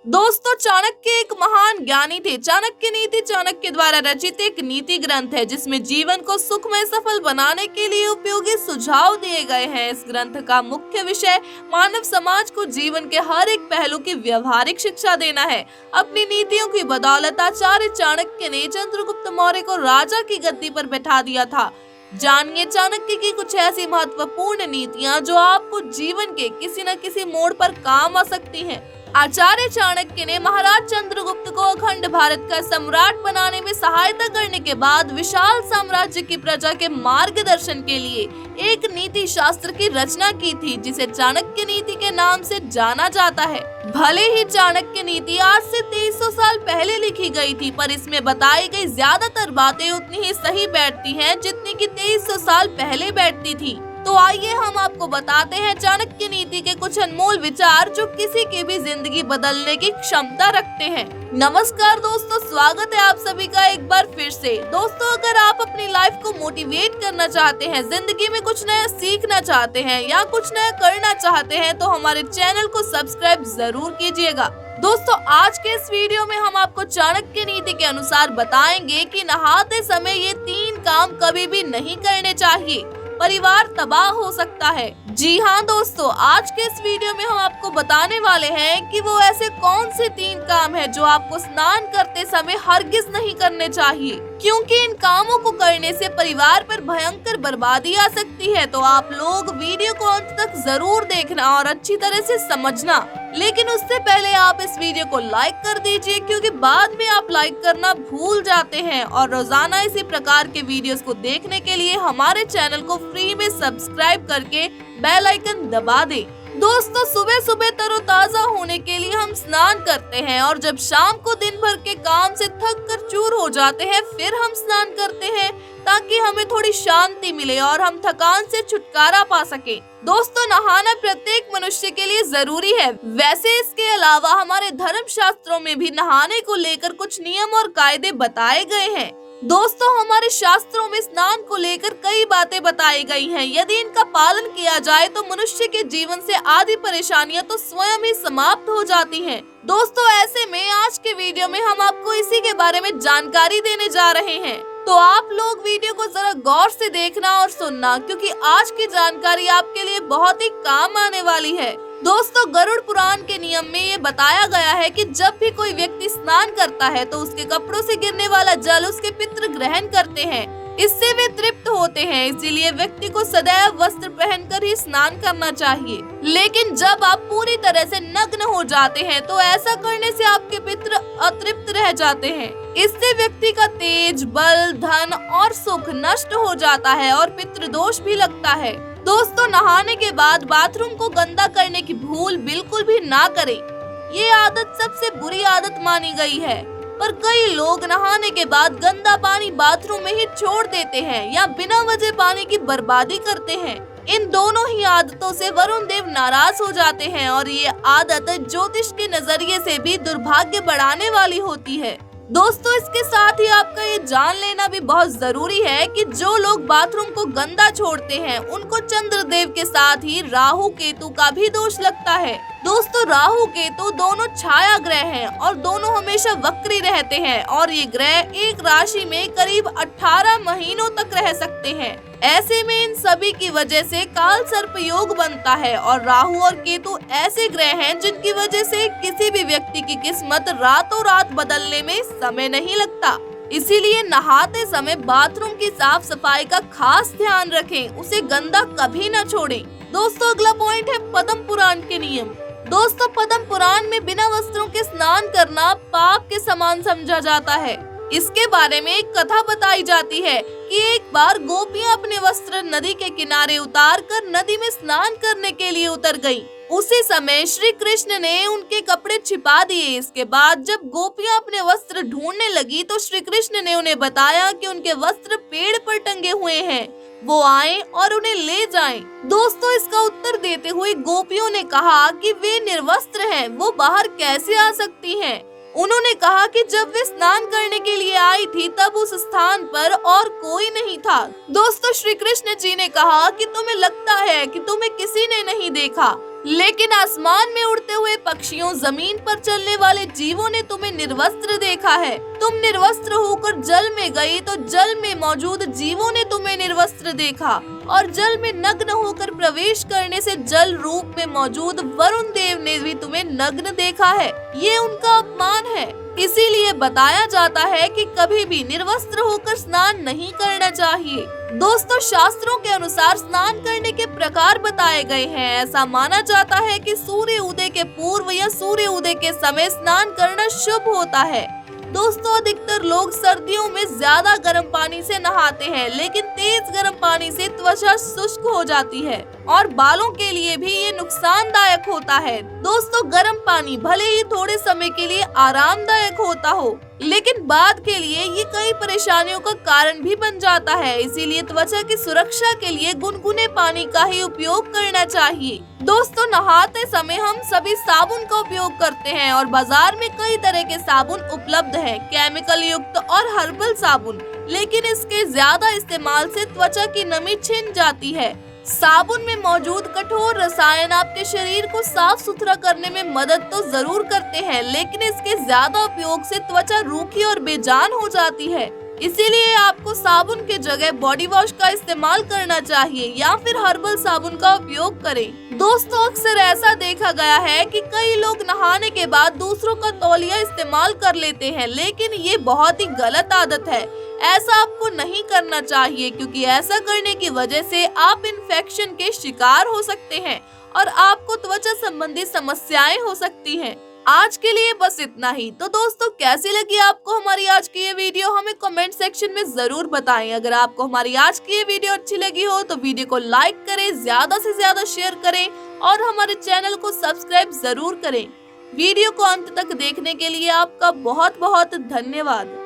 दोस्तों, चाणक्य एक महान ज्ञानी थे। चाणक्य नीति चाणक्य द्वारा रचित एक नीति ग्रंथ है जिसमें जीवन को सुखमय सफल बनाने के लिए उपयोगी सुझाव दिए गए हैं। इस ग्रंथ का मुख्य विषय मानव समाज को जीवन के हर एक पहलू की व्यवहारिक शिक्षा देना है। अपनी नीतियों की बदौलत आचार्य चाणक्य ने चंद्रगुप्त मौर्य को राजा की गद्दी पर बैठा दिया था। जानिए चाणक्य की कुछ ऐसी महत्वपूर्ण नीतियां जो आपको जीवन के किसी न किसी मोड़ पर काम आ सकती हैं। आचार्य चाणक्य ने महाराज चंद्रगुप्त को अखंड भारत का सम्राट बनाने में सहायता करने के बाद विशाल साम्राज्य की प्रजा के मार्गदर्शन के लिए एक नीति शास्त्र की रचना की थी जिसे चाणक्य नीति के नाम से जाना जाता है। भले ही चाणक्य नीति आज से 2300 साल पहले लिखी गई थी, पर इसमें बताई गई ज्यादातर बातें उतनी ही सही बैठती हैं जितनी कि 2300 साल पहले बैठती थी। तो आइए हम आपको बताते हैं चाणक्य नीति के कुछ अनमोल विचार जो किसी की भी जिंदगी बदलने की क्षमता रखते हैं। नमस्कार दोस्तों, स्वागत है आप सभी का एक बार फिर से। दोस्तों, अगर आप अपनी लाइफ को मोटिवेट करना चाहते हैं, जिंदगी में कुछ नया सीखना चाहते हैं या कुछ नया करना चाहते हैं तो हमारे चैनल को सब्सक्राइब जरूर कीजिएगा। दोस्तों, आज के इस वीडियो में हम आपको चाणक्य नीति के अनुसार बताएंगे कि नहाते समय ये 3 काम कभी भी नहीं करने चाहिए, परिवार तबाह हो सकता है। जी हाँ दोस्तों, आज के इस वीडियो में हम आपको बताने वाले हैं कि वो ऐसे कौन से 3 काम हैं जो आपको स्नान करते समय हरगिज नहीं करने चाहिए, क्योंकि इन कामों को करने से परिवार पर भयंकर बर्बादी आ सकती है। तो आप लोग वीडियो को अंत तक जरूर देखना और अच्छी तरह से समझना। लेकिन उससे पहले आप इस वीडियो को लाइक कर दीजिए, क्योंकि बाद में आप लाइक करना भूल जाते हैं। और रोजाना इसी प्रकार के वीडियोस को देखने के लिए हमारे चैनल को फ्री में सब्सक्राइब करके बेल आइकन दबा दें। दोस्तों, सुबह सुबह तरोताजा होने के लिए हम स्नान करते हैं और जब शाम को दिन भर के काम से थक कर चूर हो जाते हैं फिर हम स्नान करते हैं ताकि हमें थोड़ी शांति मिले और हम थकान से छुटकारा पा सके। दोस्तों, नहाना प्रत्येक मनुष्य के लिए जरूरी है। वैसे इसके अलावा हमारे धर्म शास्त्रों में भी नहाने को लेकर कुछ नियम और कायदे बताए गए हैं। दोस्तों, हमारे शास्त्रों में स्नान को लेकर कई बातें बताई गई हैं। यदि इनका पालन किया जाए तो मनुष्य के जीवन से आधी परेशानियां तो स्वयं ही समाप्त हो जाती हैं। दोस्तों, ऐसे में आज के वीडियो में हम आपको इसी के बारे में जानकारी देने जा रहे हैं। तो आप लोग वीडियो को जरा गौर से देखना और सुनना, क्योंकि आज की जानकारी आपके लिए बहुत ही काम आने वाली है। दोस्तों, गरुड़ पुराण के नियम में ये बताया गया है कि जब भी कोई व्यक्ति स्नान करता है तो उसके कपड़ों से गिरने वाला जल उसके पितृ ग्रहण करते हैं। इससे वे तृप्त होते हैं, इसीलिए व्यक्ति को सदैव वस्त्र पहनकर ही स्नान करना चाहिए। लेकिन जब आप पूरी तरह से नग्न हो जाते हैं तो ऐसा करने से आपके पितृ अतृप्त रह जाते हैं। इससे व्यक्ति का तेज, बल, धन और सुख नष्ट हो जाता है और पितृदोष भी लगता है। दोस्तों, नहाने के बाद बाथरूम को गंदा करने की भूल बिल्कुल भी ना करें। ये आदत सबसे बुरी आदत मानी गई है, पर कई लोग नहाने के बाद गंदा पानी बाथरूम में ही छोड़ देते हैं या बिना वजह पानी की बर्बादी करते हैं। इन दोनों ही आदतों से वरुण देव नाराज हो जाते हैं और ये आदत ज्योतिष के नजरिए से भी दुर्भाग्य बढ़ाने वाली होती है। दोस्तों, इसके साथ ही आपका ये जान लेना भी बहुत जरूरी है कि जो लोग बाथरूम को गंदा छोड़ते हैं उनको चंद्रदेव के साथ ही राहु केतु का भी दोष लगता है। दोस्तों, राहु केतु दोनों छाया ग्रह हैं और दोनों हमेशा वक्री रहते हैं और ये ग्रह एक राशि में करीब 18 महीनों तक रह सकते हैं। ऐसे में इन सभी की वजह से काल सर्प योग बनता है और राहु और केतु ऐसे ग्रह हैं जिनकी वजह से किसी भी व्यक्ति की किस्मत रातों रात बदलने में समय नहीं लगता। इसीलिए नहाते समय बाथरूम की साफ सफाई का खास ध्यान रखें, उसे गंदा कभी न छोड़ें। दोस्तों, अगला पॉइंट है पद्म पुराण के नियम। दोस्तों, पद्म पुराण में बिना वस्त्रों के स्नान करना पाप के समान समझा जाता है। इसके बारे में एक कथा बताई जाती है कि एक बार गोपियां अपने वस्त्र नदी के किनारे उतार कर नदी में स्नान करने के लिए उतर गईं। उसी समय श्री कृष्ण ने उनके कपड़े छिपा दिए। इसके बाद जब गोपियां अपने वस्त्र ढूंढने लगी तो श्री कृष्ण ने उन्हें बताया कि उनके वस्त्र पेड़ पर टंगे हुए हैं, वो आए और उन्हें ले जाएं। दोस्तों, इसका उत्तर देते हुए गोपियों ने कहा कि वे निर्वस्त्र हैं, वो बाहर कैसे आ सकती हैं? उन्होंने कहा कि जब वे स्नान करने के लिए आई थी तब उस स्थान पर और कोई नहीं था। दोस्तों, श्री कृष्ण जी ने कहा कि तुम्हें लगता है कि तुम्हें किसी ने नहीं देखा, लेकिन आसमान में उड़ते हुए पक्षियों, जमीन पर चलने वाले जीवों ने तुम्हें निर्वस्त्र देखा है। तुम निर्वस्त्र होकर जल में गई तो जल में मौजूद जीवों ने तुम्हें निर्वस्त्र देखा, और जल में नग्न होकर प्रवेश करने से जल रूप में मौजूद वरुण देव ने भी तुम्हें नग्न देखा है। ये उनका अपमान है। इसीलिए बताया जाता है कि कभी भी निर्वस्त्र होकर स्नान नहीं करना चाहिए। दोस्तों, शास्त्रों के अनुसार स्नान करने के प्रकार बताए गए हैं। ऐसा माना जाता है कि सूर्य उदय के पूर्व या सूर्य उदय के समय स्नान करना शुभ होता है। दोस्तों, अधिकतर लोग सर्दियों में ज्यादा गर्म पानी से नहाते हैं, लेकिन तेज गर्म पानी से त्वचा शुष्क हो जाती है और बालों के लिए भी ये नुकसानदायक होता है। दोस्तों, गर्म पानी भले ही थोड़े समय के लिए आरामदायक होता हो, लेकिन बाद के लिए ये कई परेशानियों का कारण भी बन जाता है। इसीलिए त्वचा की सुरक्षा के लिए गुनगुने पानी का ही उपयोग करना चाहिए। दोस्तों, नहाते समय हम सभी साबुन का उपयोग करते हैं और बाजार में कई तरह के साबुन उपलब्ध हैं, केमिकल युक्त और हर्बल साबुन, लेकिन इसके ज्यादा इस्तेमाल से त्वचा की नमी छिन जाती है। साबुन में मौजूद कठोर रसायन आपके शरीर को साफ सुथरा करने में मदद तो जरूर करते हैं, लेकिन इसके ज्यादा उपयोग से त्वचा रूखी और बेजान हो जाती है। इसीलिए आपको साबुन के जगह बॉडी वॉश का इस्तेमाल करना चाहिए या फिर हर्बल साबुन का उपयोग करें। दोस्तों, अक्सर ऐसा देखा गया है कि कई लोग नहाने के बाद दूसरों का तौलिया इस्तेमाल कर लेते हैं, लेकिन ये बहुत ही गलत आदत है। ऐसा आपको नहीं करना चाहिए, क्योंकि ऐसा करने की वजह से आप इन्फेक्शन के शिकार हो सकते हैं और आपको त्वचा संबंधी समस्याएं हो सकती हैं। आज के लिए बस इतना ही। तो दोस्तों, कैसी लगी आपको हमारी आज की ये वीडियो, हमें कमेंट सेक्शन में जरूर बताएं। अगर आपको हमारी आज की ये वीडियो अच्छी लगी हो तो वीडियो को लाइक करें, ज्यादा से ज्यादा शेयर करें और हमारे चैनल को सब्सक्राइब जरूर करें। वीडियो को अंत तक देखने के लिए आपका बहुत बहुत धन्यवाद।